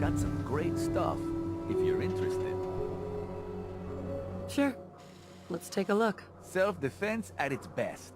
got some great stuff, if you're interested. Sure. Let's take a look. Self-defense at its best.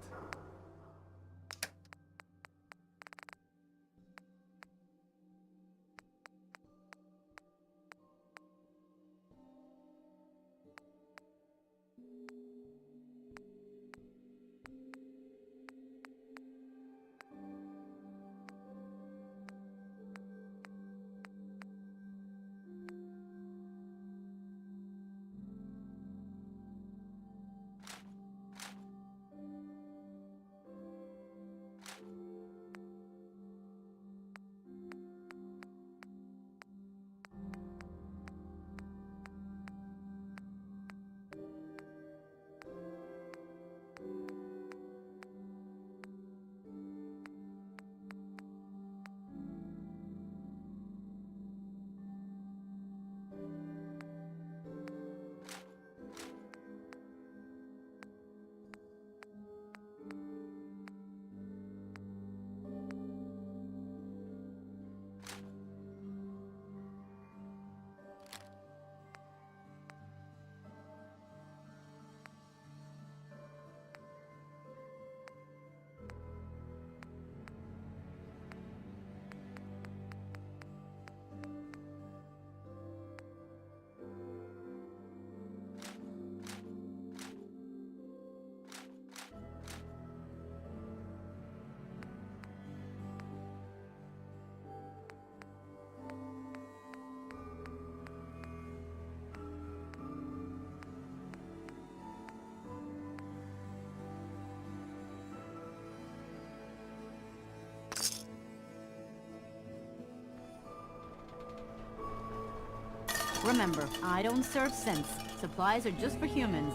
Remember, I don't serve sense. Supplies are just for humans.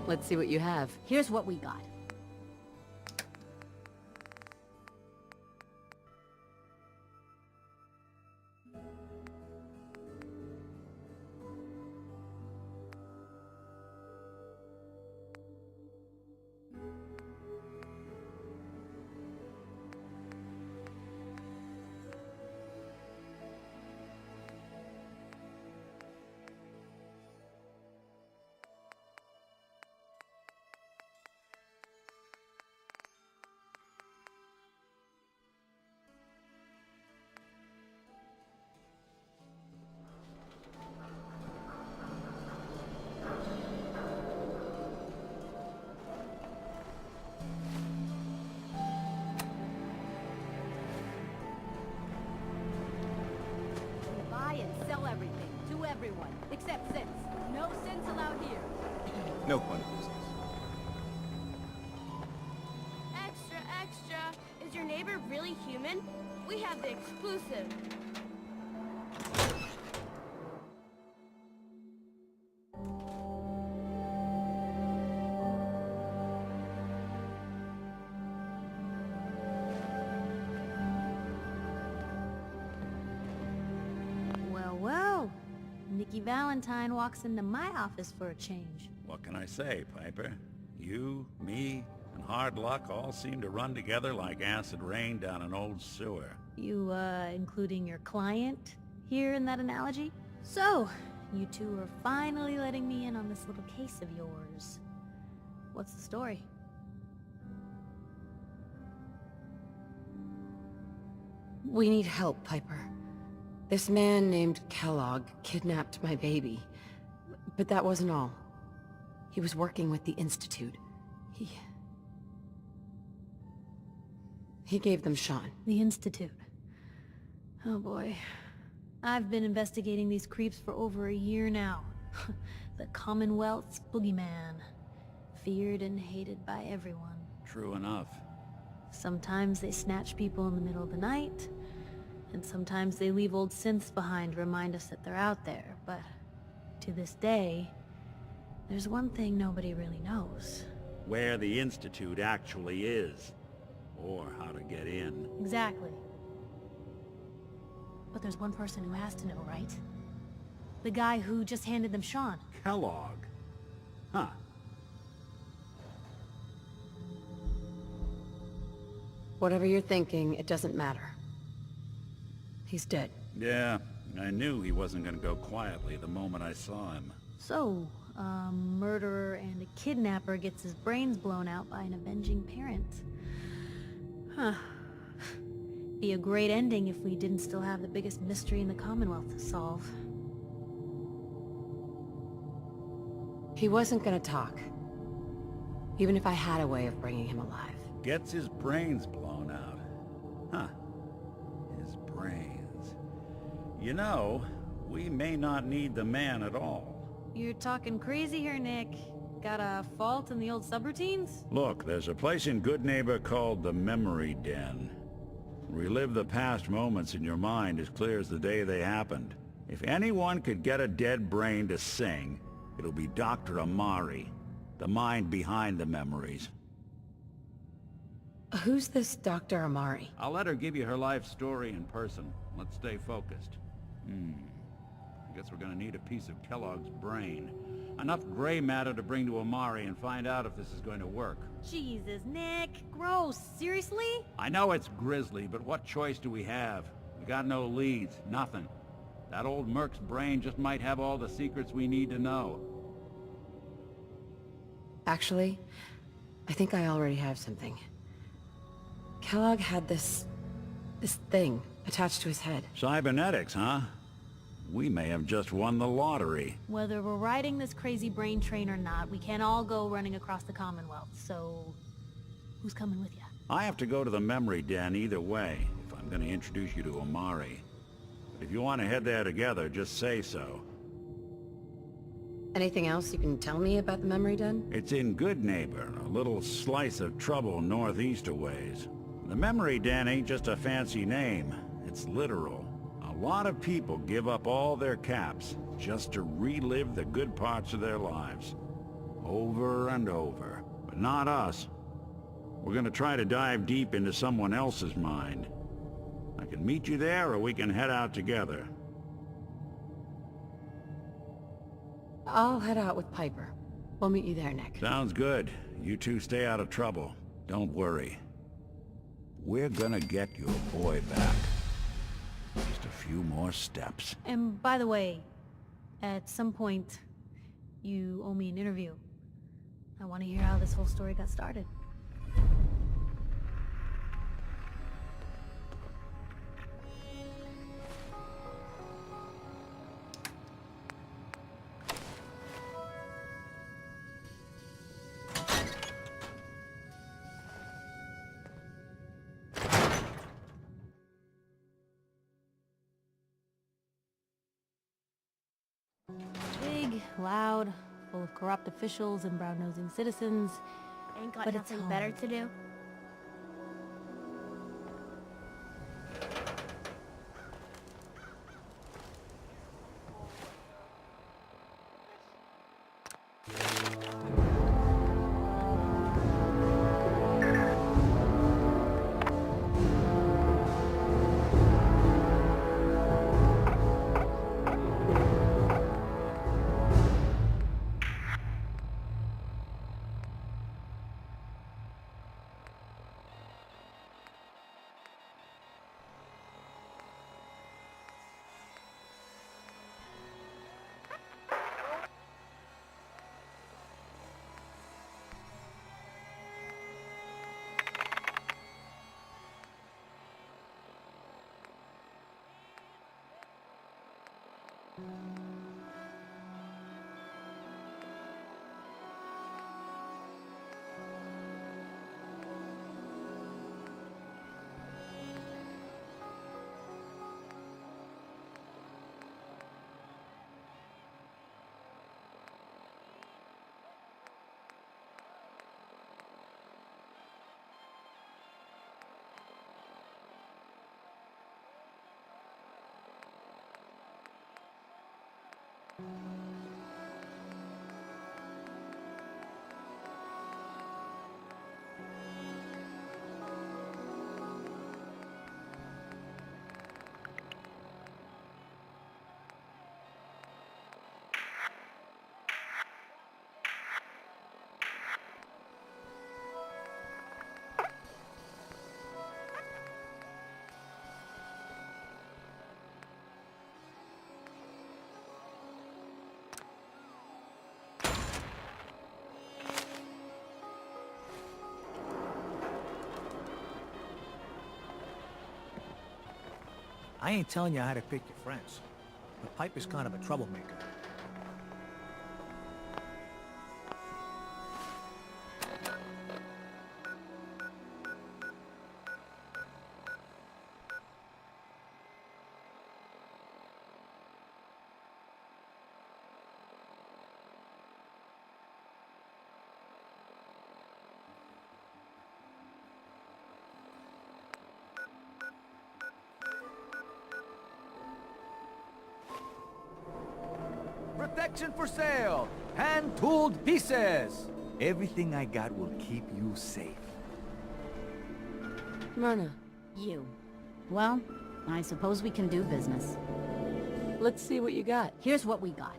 Let's see what you have. Here's what we got. Buy and sell everything, to everyone, except sense. No sense allowed here. No fun business. Extra, extra! Is your neighbor really human? We have the exclusive. Well, well. Nikki Valentine walks into my office for a change. What can I say, Piper? You, me, and hard luck all seem to run together like acid rain down an old sewer. You, including your client here in that analogy? So, you two are finally letting me in on this little case of yours. What's the story? We need help, Piper. This man named Kellogg kidnapped my baby. But that wasn't all. He was working with the Institute. He gave them Sean. The Institute. Oh boy. I've been investigating these creeps for over a year now. The Commonwealth's boogeyman. Feared and hated by everyone. True enough. Sometimes they snatch people in the middle of the night, and sometimes they leave old synths behind to remind us that they're out there, but to this day, there's one thing nobody really knows. Where the Institute actually is. Or how to get in. Exactly. But there's one person who has to know, right? The guy who just handed them Sean. Kellogg. Huh. Whatever you're thinking, it doesn't matter. He's dead. Yeah, I knew he wasn't gonna go quietly the moment I saw him. So, a murderer and a kidnapper gets his brains blown out by an avenging parent. Huh. Be a great ending if we didn't still have the biggest mystery in the Commonwealth to solve. He wasn't gonna talk. Even if I had a way of bringing him alive. Gets his brains blown out. Huh. His brains. You know, we may not need the man at all. You're talking crazy here, Nick. Got a fault in the old subroutines? Look, there's a place in Good Neighbor called the Memory Den. Relive the past moments in your mind as clear as the day they happened. If anyone could get a dead brain to sing, it'll be Dr. Amari, the mind behind the memories. Who's this Dr. Amari? I'll let her give you her life story in person. Let's stay focused. I guess we're gonna need a piece of Kellogg's brain. Enough gray matter to bring to Amari and find out if this is going to work. Jesus, Nick. Gross. Seriously? I know it's grisly, but what choice do we have? We got no leads, nothing. That old Merc's brain just might have all the secrets we need to know. Actually, I think I already have something. Kellogg had this thing attached to his head. Cybernetics, huh? We may have just won the lottery. Whether we're riding this crazy brain train or not, we can't all go running across the Commonwealth, so... who's coming with you? I have to go to the Memory Den either way, if I'm gonna introduce you to Amari. But if you want to head there together, just say so. Anything else you can tell me about the Memory Den? It's in Good Neighbor, a little slice of trouble northeast a ways. The Memory Den ain't just a fancy name, it's literal. A lot of people give up all their caps just to relive the good parts of their lives. Over and over. But not us. We're gonna try to dive deep into someone else's mind. I can meet you there, or we can head out together. I'll head out with Piper. We'll meet you there, Nick. Sounds good. You two stay out of trouble. Don't worry. We're gonna get your boy back. Just a few more steps. And by the way, at some point, you owe me an interview. I want to hear how this whole story got started. Big, loud, full of corrupt officials and brown-nosing citizens. Ain't got But it's nothing home. better to do. I ain't telling you how to pick your friends, but Piper's kind of a troublemaker. Protection for sale! Hand-tooled pieces! Everything I got will keep you safe. Myrna, You. Well, I suppose we can do business. let's see what you got. Here's what we got.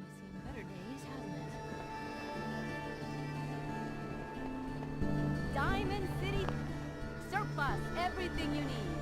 Seen better days, hasn't it? Diamond City surplus, everything you need.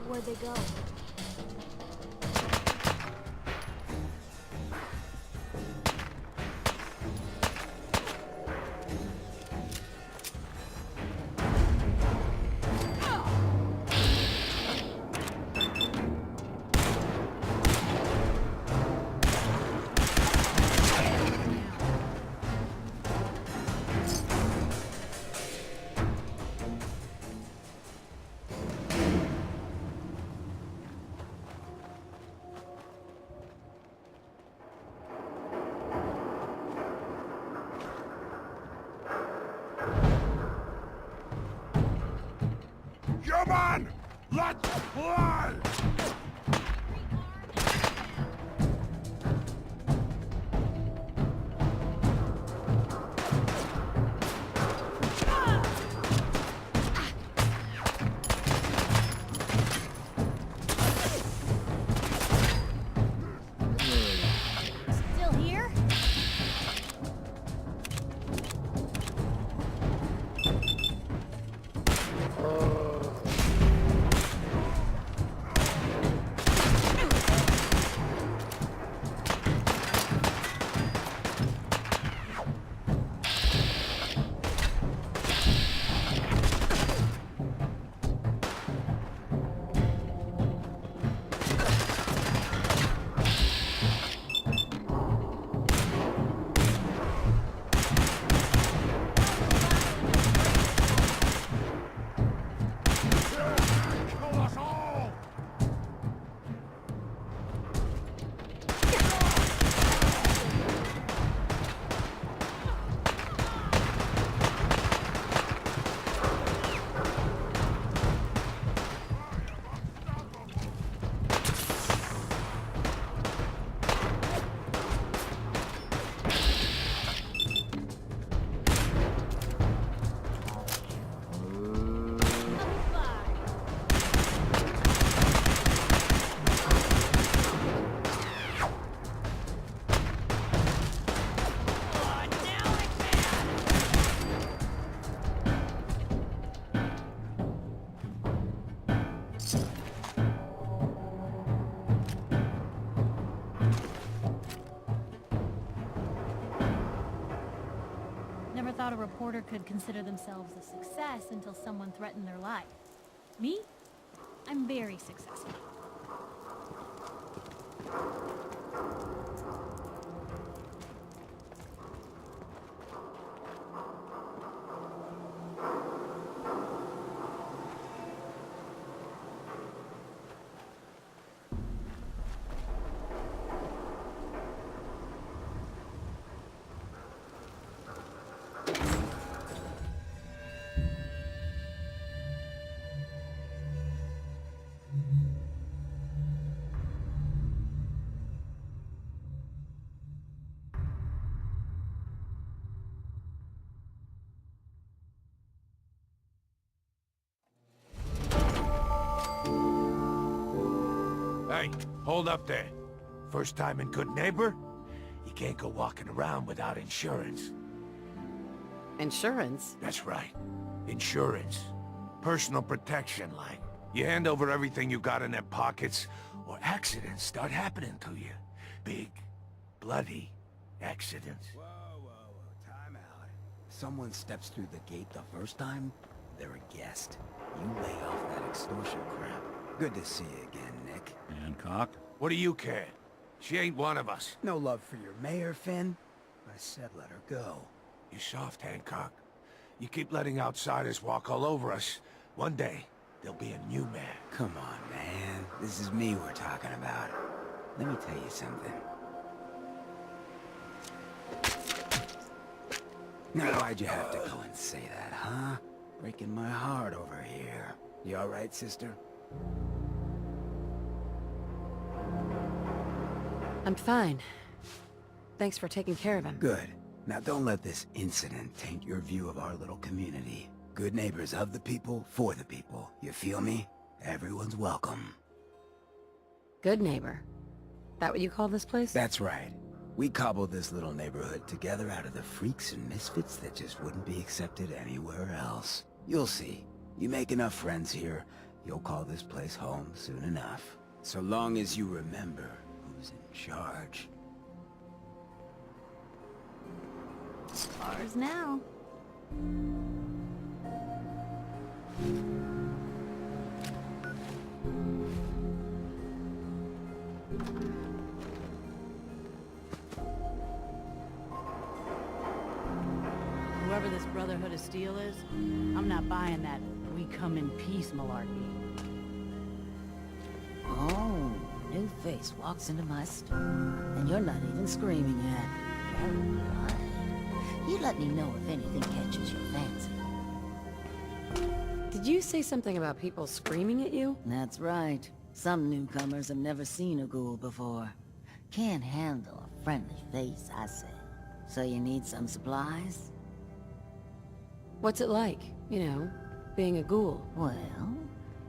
Where'd they go? Come on! Let's fly! Still here? Kill us all! Never thought a reporter could consider themselves a success until someone threatened their life. Me? I'm very successful. Hey, hold up there. First time in Good Neighbor? You can't go walking around without insurance. Insurance? That's right. Insurance. Personal protection, like. You hand over everything you got in their pockets, or accidents start happening to you. Big, bloody accidents. Whoa, time out. Someone steps through the gate the first time, they're a guest. You lay off that extortion crap. Good to see you again, Nick. Hancock? What do you care? She ain't one of us. No love for your mayor, Finn? I said let her go. You soft, Hancock. You keep letting outsiders walk all over us. One day, there'll be a new man. Come on, man. This is me we're talking about. Let me tell you something. Now, why'd you have to go and say that, huh? Breaking my heart over here. You alright, sister? I'm fine. Thanks for taking care of him. Good. Now don't let this incident taint your view of our little community. Good neighbors of the people, for the people. You feel me? Everyone's welcome. Good neighbor. That what you call this place? That's right. We cobbled this little neighborhood together out of the freaks and misfits that just wouldn't be accepted anywhere else. You'll see. You make enough friends here, you'll call this place home soon enough. So long as you remember who's in charge. Ours now. Whoever this Brotherhood of Steel is, I'm not buying that we come in peace malarkey. Oh, new face walks into my store, and you're not even screaming yet. Very fine. You let me know if anything catches your fancy. Did you say something about people screaming at you? That's right. Some newcomers have never seen a ghoul before. Can't handle a friendly face, I say. So you need some supplies? What's it like, you know, being a ghoul? Well,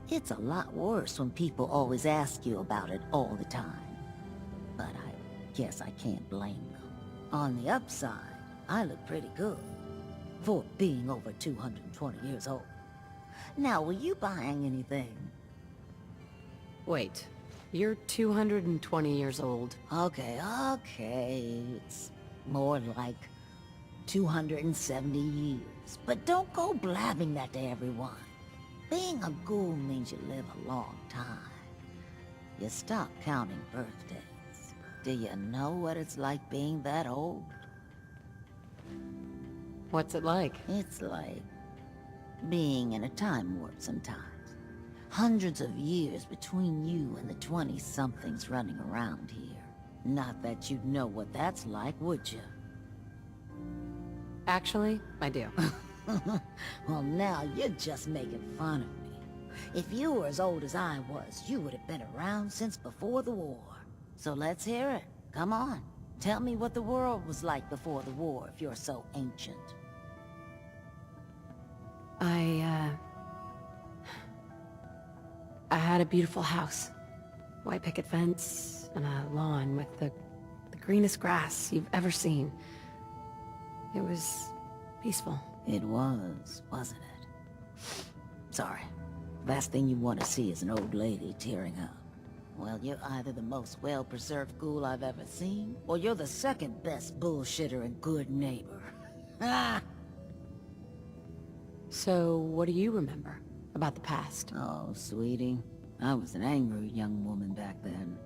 it's a lot worse when people always ask you about it all the time. But I guess I can't blame them. On the upside, I look pretty good for being over 220 years old. Now, were you buying anything? Wait, you're 220 years old. Okay. It's more like 270 years. But don't go blabbing that to everyone. Being a ghoul means you live a long time. You stop counting birthdays. Do you know what it's like being that old? What's it like? It's like being in a time warp sometimes. Hundreds of years between you and the 20-somethings running around here. Not that you'd know what that's like, would you? Actually, I do. Well, now you're just making fun of me. If you were as old as I was, you would have been around since before the war. So let's hear it. Come on. Tell me what the world was like before the war if you're so ancient. I had a beautiful house. White picket fence, and a lawn with the greenest grass you've ever seen. It was peaceful. It was, wasn't it? Sorry. Last thing you want to see is an old lady tearing up. Well, you're either the most well-preserved ghoul I've ever seen, or you're the second best bullshitter and good neighbor. Ah! So, what do you remember about the past? Oh, sweetie. I was an angry young woman back then.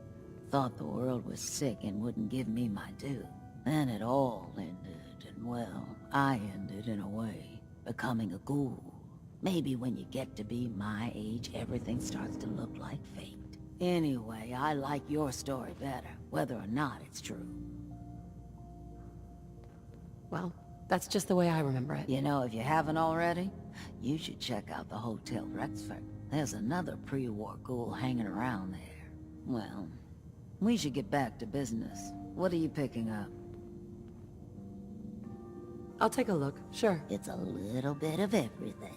Thought the world was sick and wouldn't give me my due. Then it all ended, and well, I ended in a way, becoming a ghoul. Maybe when you get to be my age, everything starts to look like fate. Anyway, I like your story better, whether or not it's true. Well, that's just the way I remember it. You know, if you haven't already, you should check out the Hotel Rexford. There's another pre-war ghoul hanging around there. Well, we should get back to business. What are you picking up? I'll take a look, sure. It's a little bit of everything.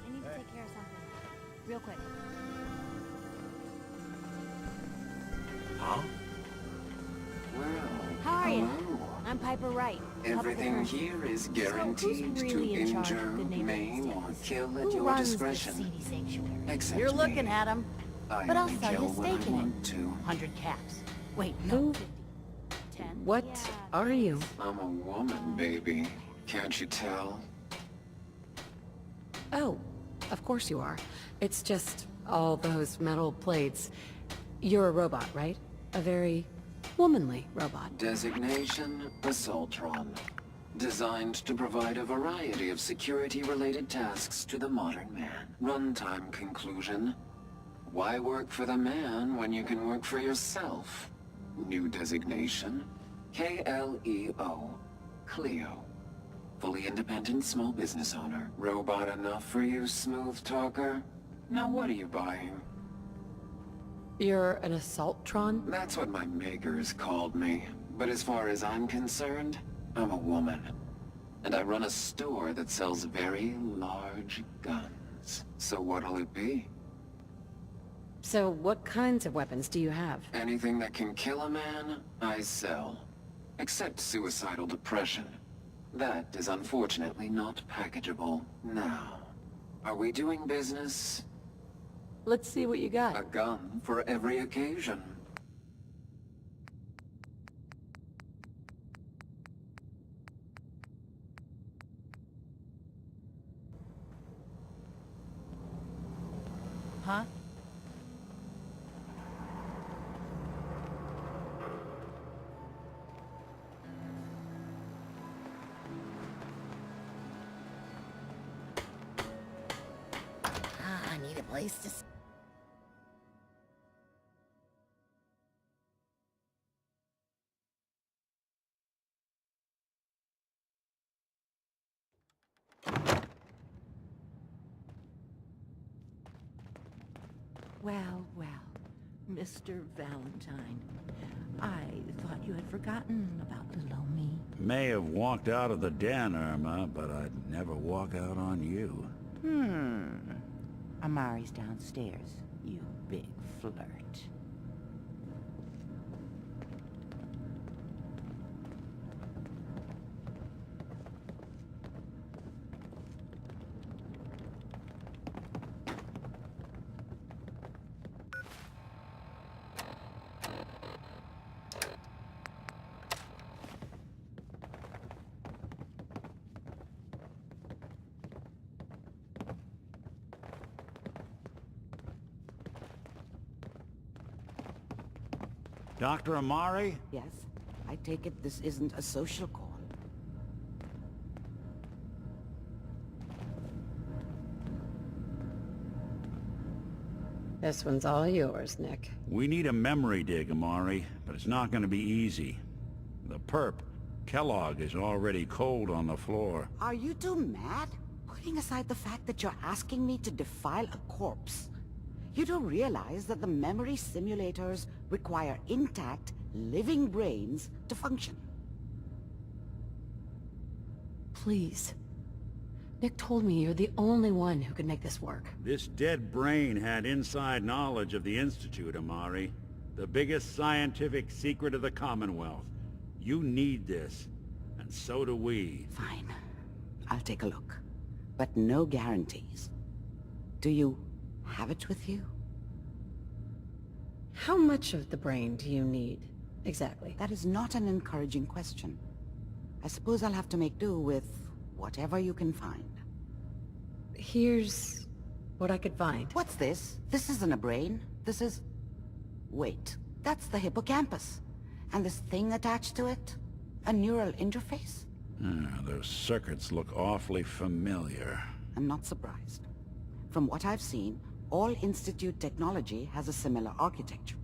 I need to take care of something. Real quick. Huh? How are you? I'm Piper Wright. Everything here is guaranteed so who's to really in charge injure, of Good Neighbor maim, these or days? kill at Who your runs discretion. this seedy sanctuary? Except You're me. looking at him. I But I'll only sell you kill a when I stake in it. want to. 100 caps. Wait, Who? no, 50. 10? What Yeah, are you? I'm a woman, baby. Can't you tell? Oh, of course you are. It's just all those metal plates. You're a robot, right? A very womanly robot. Designation, Assaultron. Designed to provide a variety of security-related tasks to the modern man. Runtime conclusion. Why work for the man when you can work for yourself? New designation, KLEO. Cleo. Fully independent small business owner. Robot enough for you, smooth talker? Now what are you buying? You're an Assaultron? That's what my makers called me. But as far as I'm concerned, I'm a woman. And I run a store that sells very large guns. So what'll it be? So what kinds of weapons do you have? Anything that can kill a man, I sell. Except suicidal depression. That is unfortunately not packageable now. Are we doing business? Let's see what you got. A gun for every occasion. Huh? I need a place to... Well, well, Mr. Valentine. I thought you had forgotten about little old me. May have walked out of the den, Irma, but I'd never walk out on you. Amari's downstairs, you big flirt. Dr. Amari? Yes? I take it this isn't a social call. This one's all yours, Nick. We need a memory dig, Amari, but it's not going to be easy. The perp, Kellogg, is already cold on the floor. Are you two mad? Putting aside the fact that you're asking me to defile a corpse, you don't realize that the memory simulators require intact, living brains to function. Please. Nick told me you're the only one who could make this work. This dead brain had inside knowledge of the Institute, Amari. The biggest scientific secret of the Commonwealth. You need this, and so do we. Fine. I'll take a look. But no guarantees. Do you have it with you? How much of the brain do you need, exactly? That is not an encouraging question. I suppose I'll have to make do with whatever you can find. Here's what I could find. What's this? This isn't a brain. This is... Wait, that's the hippocampus. And this thing attached to it? A neural interface? Those circuits look awfully familiar. I'm not surprised. From what I've seen, all Institute technology has a similar architecture.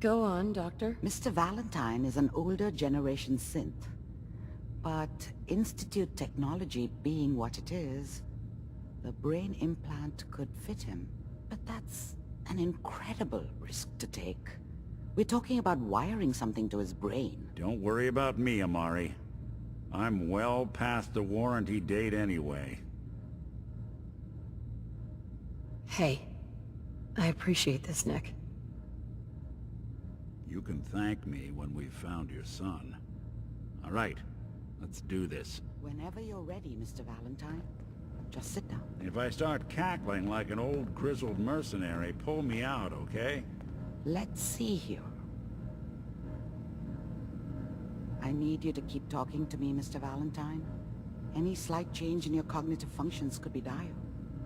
Go on, Doctor. Mr. Valentine is an older generation synth. But Institute technology being what it is, the brain implant could fit him. But that's an incredible risk to take. We're talking about wiring something to his brain. Don't worry about me, Amari. I'm well past the warranty date anyway. Hey, I appreciate this, Nick. You can thank me when we've found your son. All right, let's do this. Whenever you're ready, Mr. Valentine. Just sit down. If I start cackling like an old grizzled mercenary, pull me out, okay? Let's see here. I need you to keep talking to me, Mr. Valentine. Any slight change in your cognitive functions could be dire.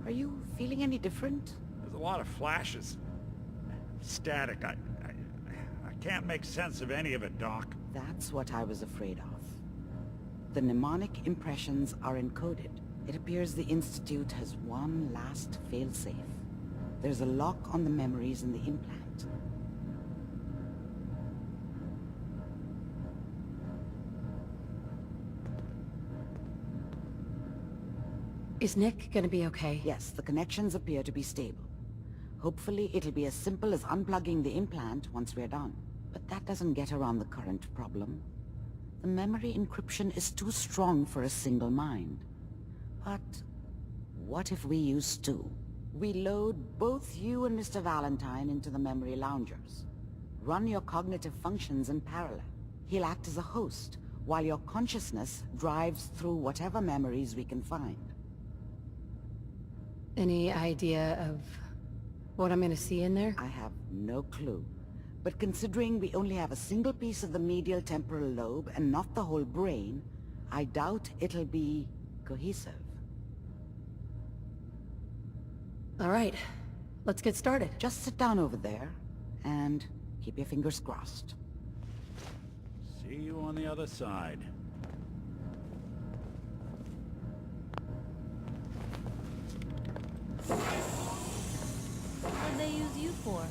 Are you feeling any different? There's a lot of flashes. Static. I can't make sense of any of it, Doc. That's what I was afraid of. The mnemonic impressions are encoded. It appears the Institute has one last failsafe. There's a lock on the memories in the implant. Is Nick gonna be okay? Yes, the connections appear to be stable. Hopefully it'll be as simple as unplugging the implant once we're done. But that doesn't get around the current problem. The memory encryption is too strong for a single mind. But what if we use two? We load both you and Mr. Valentine into the memory loungers. Run your cognitive functions in parallel. He'll act as a host, while your consciousness drives through whatever memories we can find. Any idea of what I'm gonna see in there? I have no clue. But considering we only have a single piece of the medial temporal lobe and not the whole brain, I doubt it'll be cohesive. All right, let's get started. Just sit down over there and keep your fingers crossed. See you on the other side. What'd they use you for?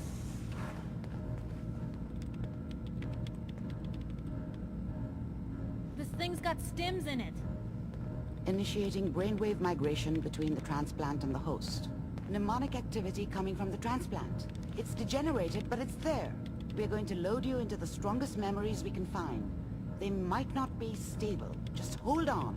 This thing's got stims in it. Initiating brainwave migration between the transplant and the host. Mnemonic activity coming from the transplant. It's degenerated, but it's there. We're going to load you into the strongest memories we can find. They might not be stable. Just hold on.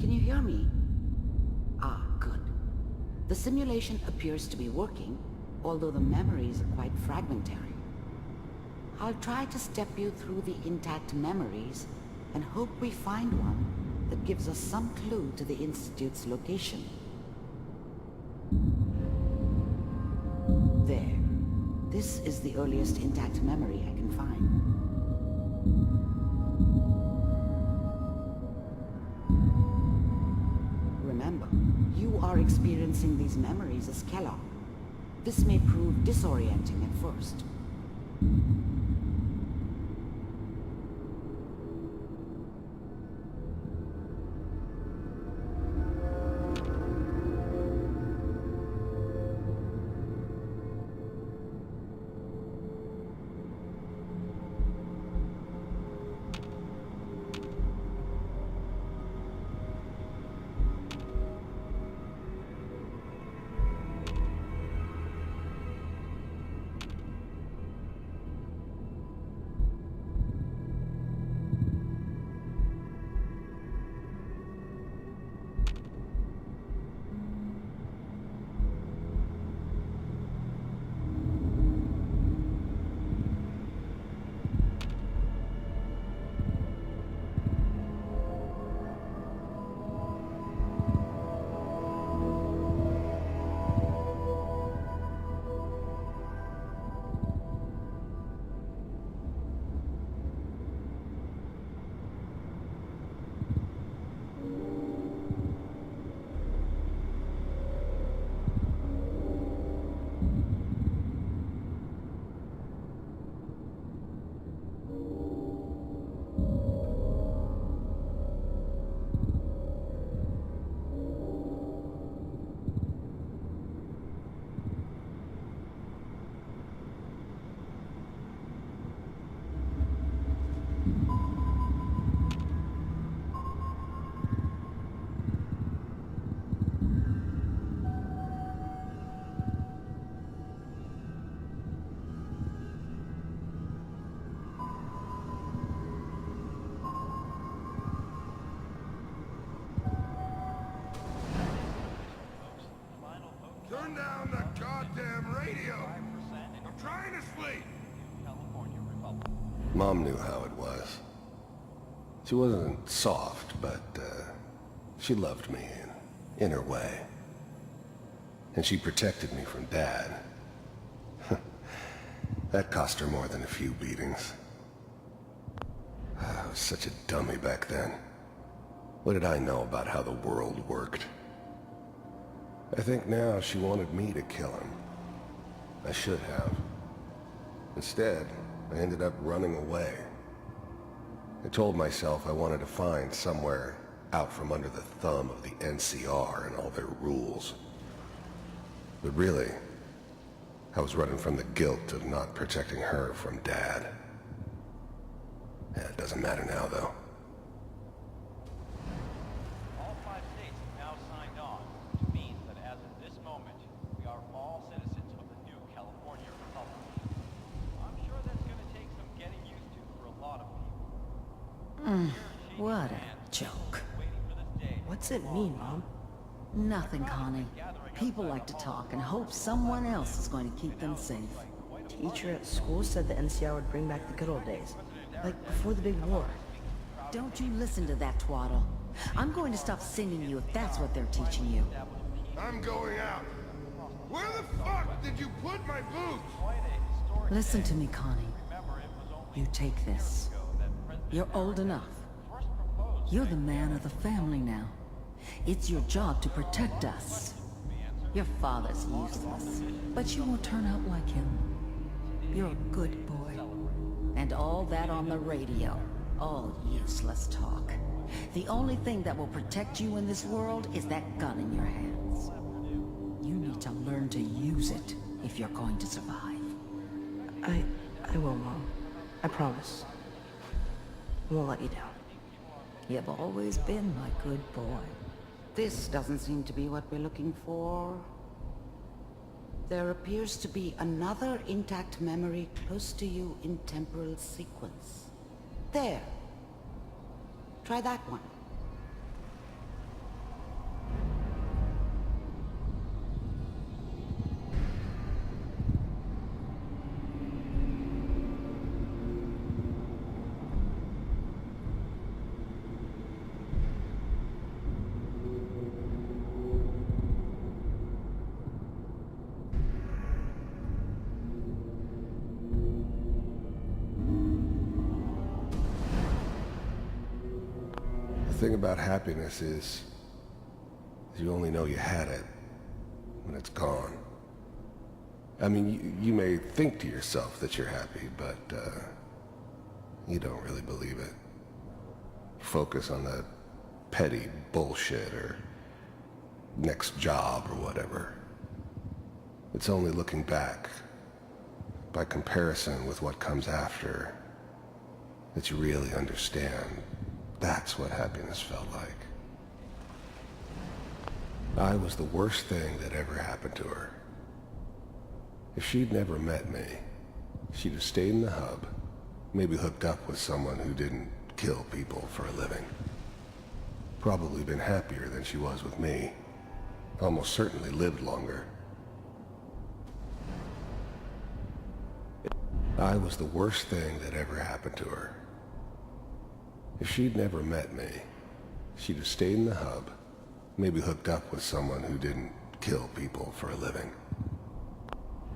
Can you hear me? Ah, good. The simulation appears to be working, although the memories are quite fragmentary. I'll try to step you through the intact memories and hope we find one that gives us some clue to the Institute's location. There. This is the earliest intact memory I can find. Remember, you are experiencing these memories as Kellogg. This may prove disorienting at first. Turn down the goddamn radio! I'm trying to sleep! Mom knew how it was. She wasn't soft, but she loved me in her way. And she protected me from Dad. That cost her more than a few beatings. I was such a dummy back then. What did I know about how the world worked? I think now she wanted me to kill him. I should have. Instead, I ended up running away. I told myself I wanted to find somewhere out from under the thumb of the NCR and all their rules. But really, I was running from the guilt of not protecting her from Dad. Yeah, it doesn't matter now, though. All 5 states have now signed on, which means that as of this moment, we are all citizens of the new California Republic. I'm sure that's going to take some getting used to for a lot of people. What a joke. What's it mean, Mom? Nothing, Connie. People like to talk and hope someone else is going to keep them safe. Teacher at school said the NCR would bring back the good old days. Like before the big war. Don't you listen to that twaddle. I'm going to stop singing you if that's what they're teaching you. I'm going out. Where the fuck did you put my boots? Listen to me, Connie. You take this. You're old enough. You're the man of the family now. It's your job to protect us. Your father's useless, but you won't turn out like him. You're a good boy. And all that on the radio, all useless talk. The only thing that will protect you in this world is that gun in your hands. You need to learn to use it if you're going to survive. I will, Mom. I promise. I won't let you down. You've always been my good boy. This doesn't seem to be what we're looking for. There appears to be another intact memory close to you in temporal sequence. There. Try that one. The thing about happiness is you only know you had it when it's gone. I mean, you may think to yourself that you're happy, but you don't really believe it. Focus on that petty bullshit or next job or whatever. It's only looking back, by comparison with what comes after, that you really understand. That's what happiness felt like. I was the worst thing that ever happened to her. If she'd never met me, she'd have stayed in the hub, maybe hooked up with someone who didn't kill people for a living. Probably been happier than she was with me. Almost certainly lived longer. I was the worst thing that ever happened to her. If she'd never met me, she'd have stayed in the hub, maybe hooked up with someone who didn't kill people for a living.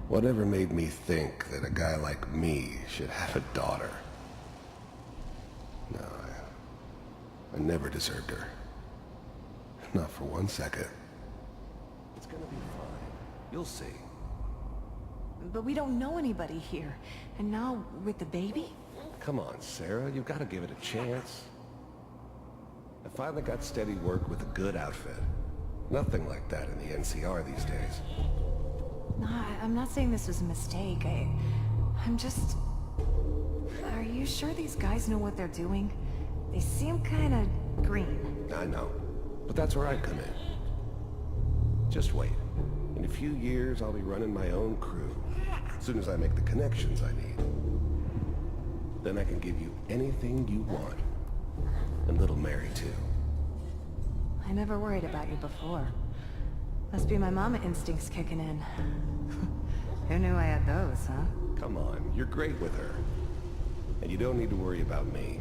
Whatever made me think that a guy like me should have a daughter? No, I never deserved her. Not for 1 second. It's gonna be fine. You'll see. But we don't know anybody here. And now, with the baby? Come on, Sarah, you've got to give it a chance. I finally got steady work with a good outfit. Nothing like that in the NCR these days. No, I'm not saying this was a mistake. I'm just... Are you sure these guys know what they're doing? They seem kinda green. I know, but that's where I come in. Just wait. In a few years, I'll be running my own crew. As soon as I make the connections I need. Then I can give you anything you want. And little Mary, too. I never worried about you before. Must be my mama instincts kicking in. Who knew I had those, huh? Come on, you're great with her. And you don't need to worry about me.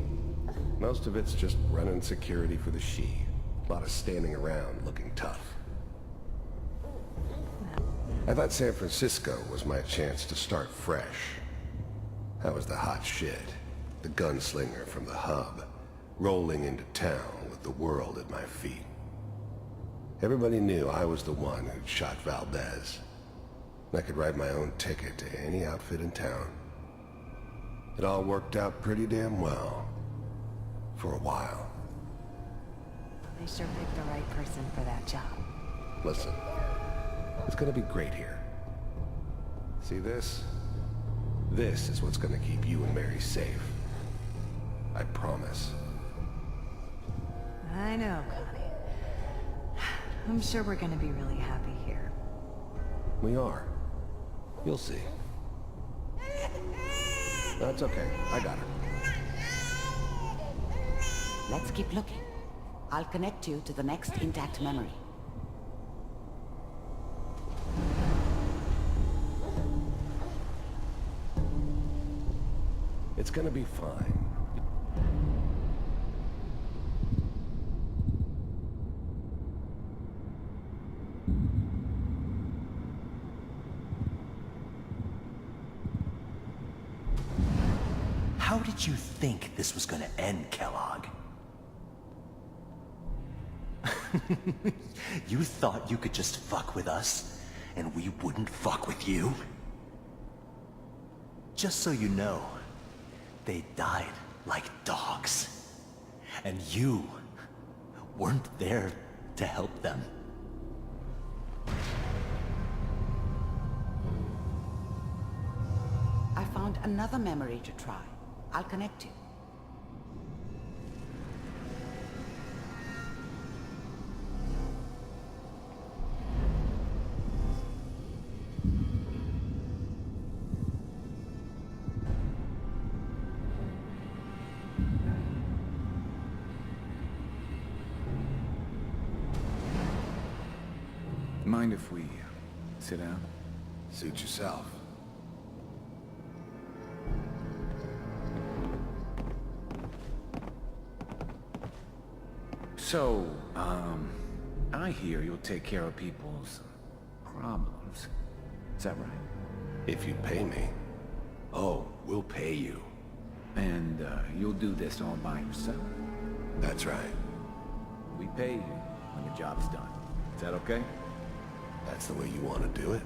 Most of it's just running security for the she. A lot of standing around looking tough. I thought San Francisco was my chance to start fresh. I was the hot shit, the gunslinger from the hub, rolling into town with the world at my feet. Everybody knew I was the one who'd shot Valdez. I could write my own ticket to any outfit in town. It all worked out pretty damn well. For a while. They sure picked the right person for that job. Listen, it's gonna be great here. See this? This is what's gonna keep you and Mary safe. I promise. I know, Connie. I'm sure we're gonna be really happy here. We are. You'll see. That's okay. I got her. Let's keep looking. I'll connect you to the next intact memory. It's gonna be fine. How did you think this was gonna end, Kellogg? You thought you could just fuck with us, and we wouldn't fuck with you? Just so you know, they died like dogs. And you weren't there to help them. I found another memory to try. I'll connect you. Mind if we sit down? Suit yourself. So, I hear you'll take care of people's problems. Is that right? If you pay me. Oh, we'll pay you. And, you'll do this all by yourself? That's right. We pay you when the job's done. Is that okay? That's the way you want to do it?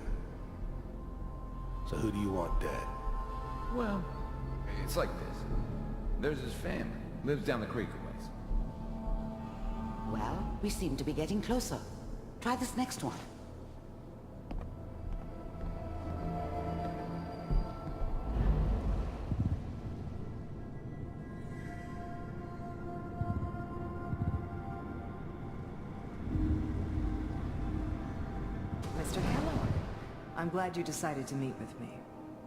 So who do you want dead? Well, it's like this. There's his family. Lives down the creek a ways. Well, we seem to be getting closer. Try this next one. Mr. Kellogg, I'm glad you decided to meet with me.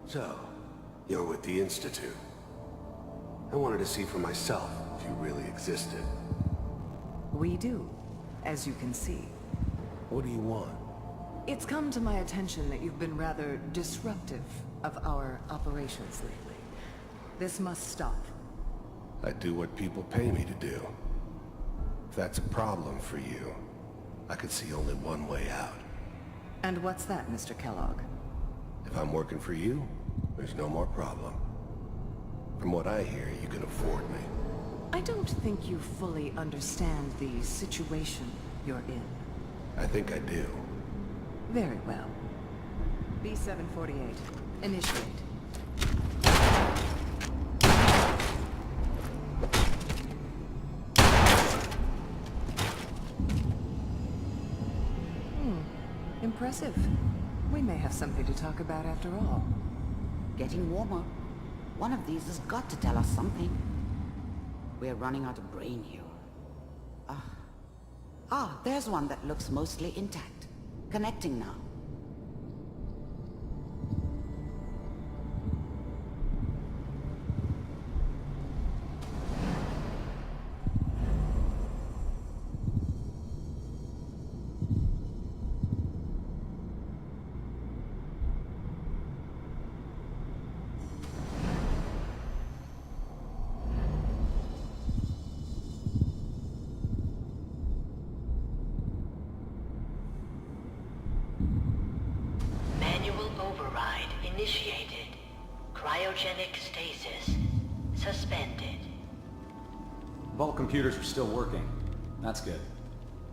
So, you're with the Institute. I wanted to see for myself if you really existed. We do, as you can see. What do you want? It's come to my attention that you've been rather disruptive of our operations lately. This must stop. I do what people pay me to do. If that's a problem for you, I could see only one way out. And what's that, Mr. Kellogg? If I'm working for you, there's no more problem. From what I hear, you can afford me. I don't think you fully understand the situation you're in. I think I do. Very well. B-748, initiate. Impressive. We may have something to talk about after all. Getting warmer. One of these has got to tell us something. We're running out of brain here. There's one that looks mostly intact. Connecting now. initiated. Cryogenic stasis suspended. Vault computers are still working. That's good.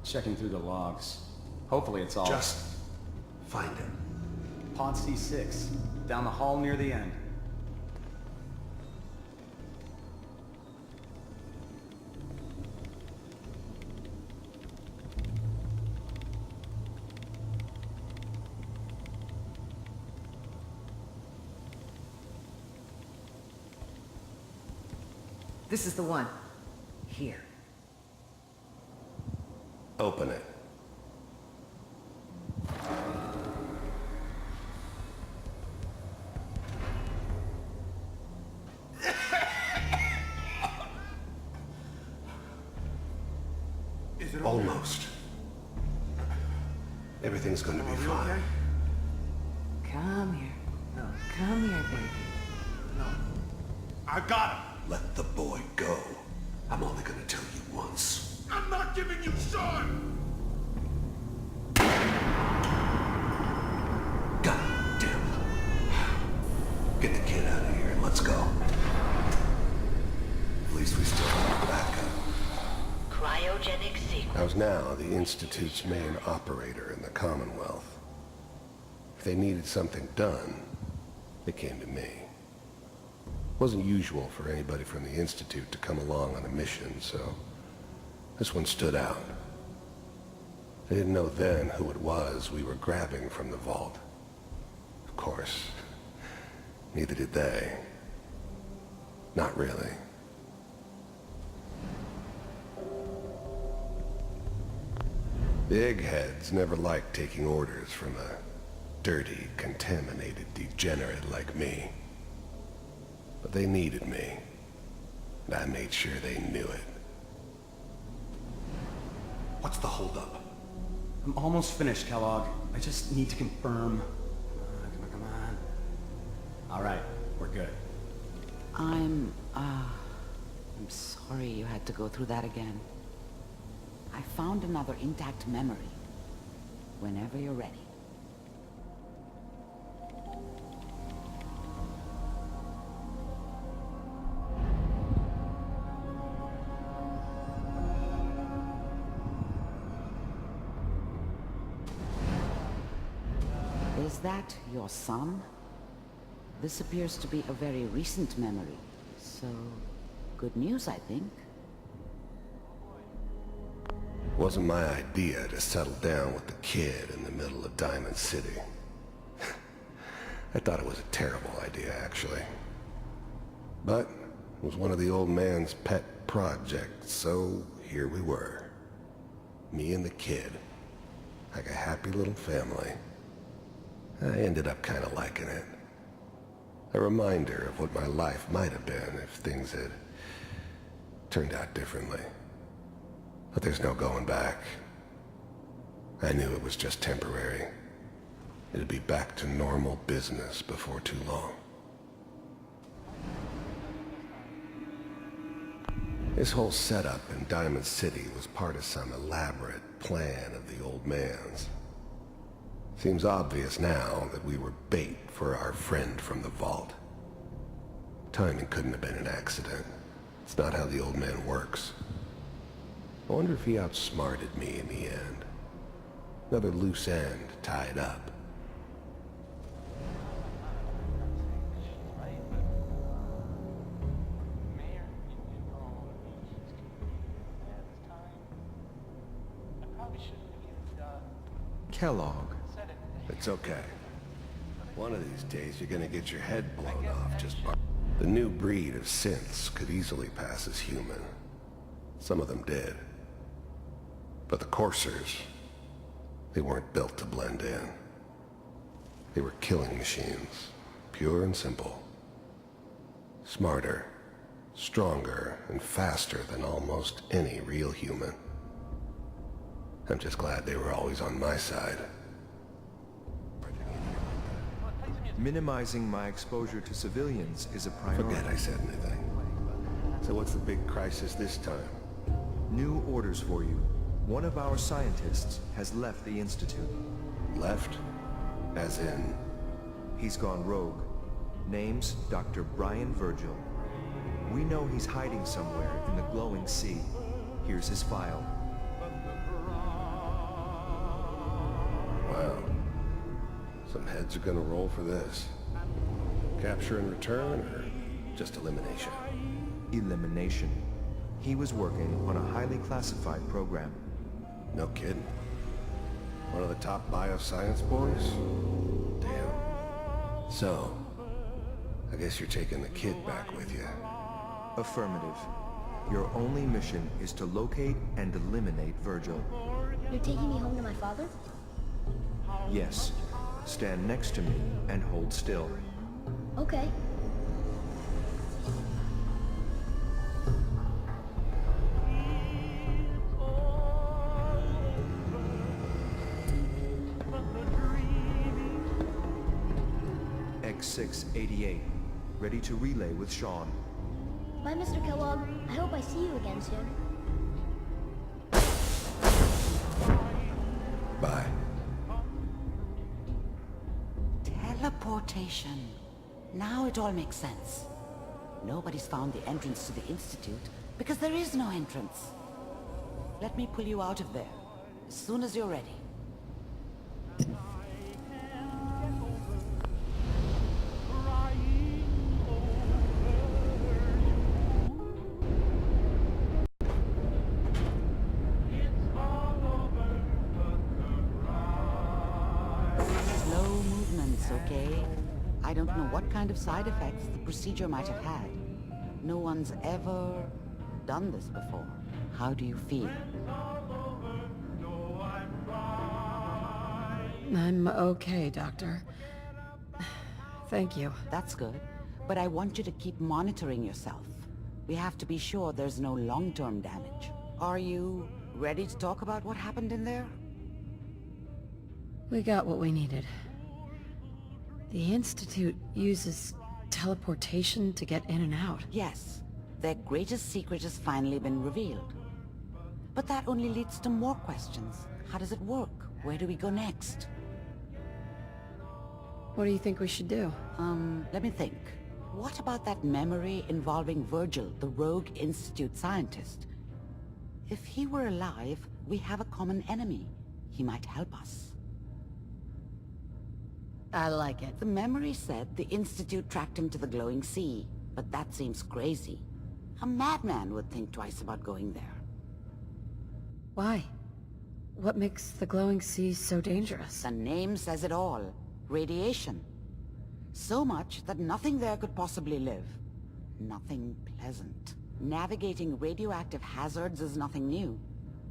Checking through the logs. Hopefully it's all... Just find him. Pod C6, down the hall near the end. This is the one. Here. Open it. Is it Almost. Everything's going to be fine. Okay? Come here. No, come here, baby. No. I got him. Let the boy go. I'm only going to tell you once. I'm not giving you Sean! God damn it. Get the kid out of here and let's go. At least we still have backup. Cryogenic sequence. I was now the Institute's main operator in the Commonwealth. If they needed something done, they came to me. It wasn't usual for anybody from the Institute to come along on a mission, so this one stood out. They didn't know then who it was we were grabbing from the vault. Of course, neither did they. Not really. The eggheads never liked taking orders from a dirty, contaminated degenerate like me. But they needed me, and I made sure they knew it. What's the holdup? I'm almost finished, Kellogg. I just need to confirm. Come on. All right, we're good. I'm sorry you had to go through that again. I found another intact memory. Whenever you're ready. Is that your son? This appears to be a very recent memory, so good news, I think. It wasn't my idea to settle down with the kid in the middle of Diamond City. I thought it was a terrible idea, actually. But it was one of the old man's pet projects, so here we were. Me and the kid, like a happy little family. I ended up kind of liking it. A reminder of what my life might have been if things had turned out differently. But there's no going back. I knew it was just temporary. It'd be back to normal business before too long. This whole setup in Diamond City was part of some elaborate plan of the old man's. Seems obvious now that we were bait for our friend from the vault. Timing couldn't have been an accident. It's not how the old man works. I wonder if he outsmarted me in the end. Another loose end tied up. Kellogg. It's okay. One of these days you're gonna get your head blown off just by... The new breed of synths could easily pass as human. Some of them did. But the coursers, they weren't built to blend in. They were killing machines, pure and simple. Smarter, stronger, and faster than almost any real human. I'm just glad they were always on my side. Minimizing my exposure to civilians is a priority. Forget I said anything. So what's the big crisis this time? New orders for you. One of our scientists has left the Institute. Left? As in... He's gone rogue. Name's Dr. Brian Virgil. We know he's hiding somewhere in the glowing sea. Here's his file. Wow. Some heads are gonna roll for this. Capture and return, or just elimination? Elimination. He was working on a highly classified program. No kidding. One of the top bioscience boys? Damn. So, I guess you're taking the kid back with you. Affirmative. Your only mission is to locate and eliminate Virgil. You're taking me home to my father? Yes. Stand next to me and hold still. Okay. X688. Ready to relay with Sean. Bye, Mr. Kellogg. I hope I see you again soon. Bye. Teleportation. Now it all makes sense. Nobody's found the entrance to the Institute because there is no entrance. Let me pull you out of there as soon as you're ready. Slow movements, okay? I don't know what kind of side effects the procedure might have had. No one's ever done this before. How do you feel? I'm okay, Doctor. Thank you. That's good. But I want you to keep monitoring yourself. We have to be sure there's no long-term damage. Are you ready to talk about what happened in there? We got what we needed. The Institute uses teleportation to get in and out. Yes. Their greatest secret has finally been revealed. But that only leads to more questions. How does it work? Where do we go next? What do you think we should do? Let me think. What about that memory involving Virgil, the rogue Institute scientist? If he were alive, we have a common enemy. He might help us. I like it. The memory said the Institute tracked him to the glowing sea, but that seems crazy. A madman would think twice about going there. Why? What makes the glowing sea so dangerous? The name says it all. Radiation. So much that nothing there could possibly live. Nothing pleasant. Navigating radioactive hazards is nothing new.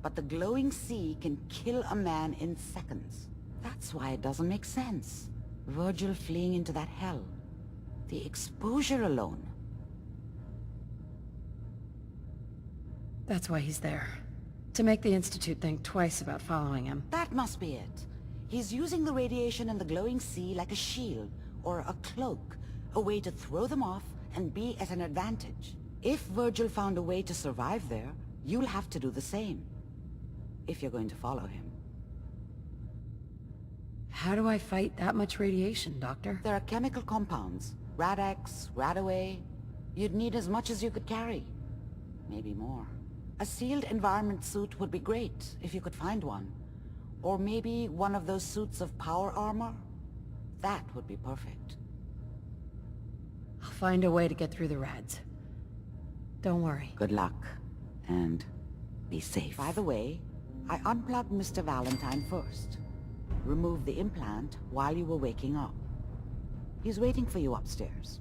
But the glowing sea can kill a man in seconds. That's why it doesn't make sense. Virgil fleeing into that hell. The exposure alone. That's why he's there. To make the Institute think twice about following him. That must be it. He's using the radiation in the glowing sea like a shield, or a cloak, a way to throw them off and be at an advantage. If Virgil found a way to survive there, you'll have to do the same. If you're going to follow him. How do I fight that much radiation, Doctor? There are chemical compounds. Rad-X, Radaway. You'd need as much as you could carry. Maybe more. A sealed environment suit would be great, if you could find one. Or maybe one of those suits of power armor? That would be perfect. I'll find a way to get through the rads. Don't worry. Good luck. And be safe. By the way, I unplugged Mr. Valentine first. Removed the implant while you were waking up. He's waiting for you upstairs.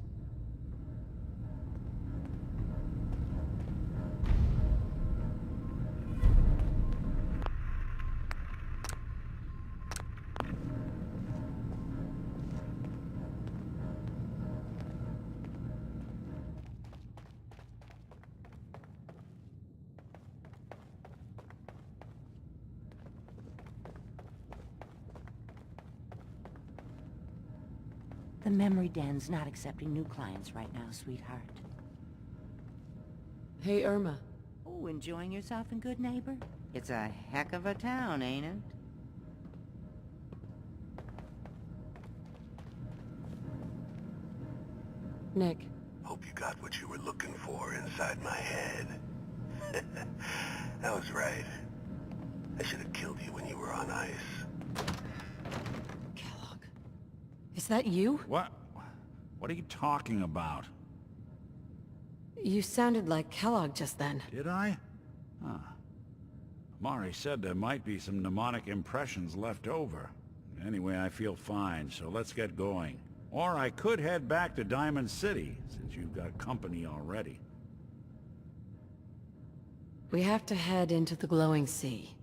The memory den's not accepting new clients right now, sweetheart. Hey, Irma. Oh, enjoying yourself in Good Neighbor? It's a heck of a town, ain't it? Nick. Hope you got what you were looking for inside my head. I was right. I should have killed you when you were on ice. Kellogg. Is that you? What? What are you talking about? You sounded like Kellogg just then. Did I? Huh. Mari said there might be some mnemonic impressions left over. Anyway, I feel fine, so let's get going. Or I could head back to Diamond City, since you've got company already. We have to head into the glowing sea.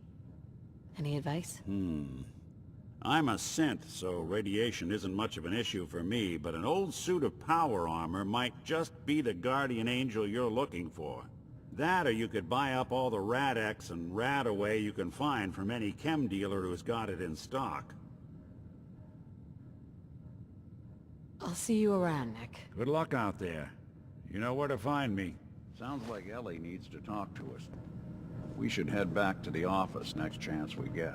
Any advice? I'm a synth, so radiation isn't much of an issue for me, but an old suit of power armor might just be the guardian angel you're looking for. That, or you could buy up all the Rad-X and Rad-Away you can find from any chem dealer who's got it in stock. I'll see you around, Nick. Good luck out there. You know where to find me. Sounds like Ellie needs to talk to us. We should head back to the office next chance we get.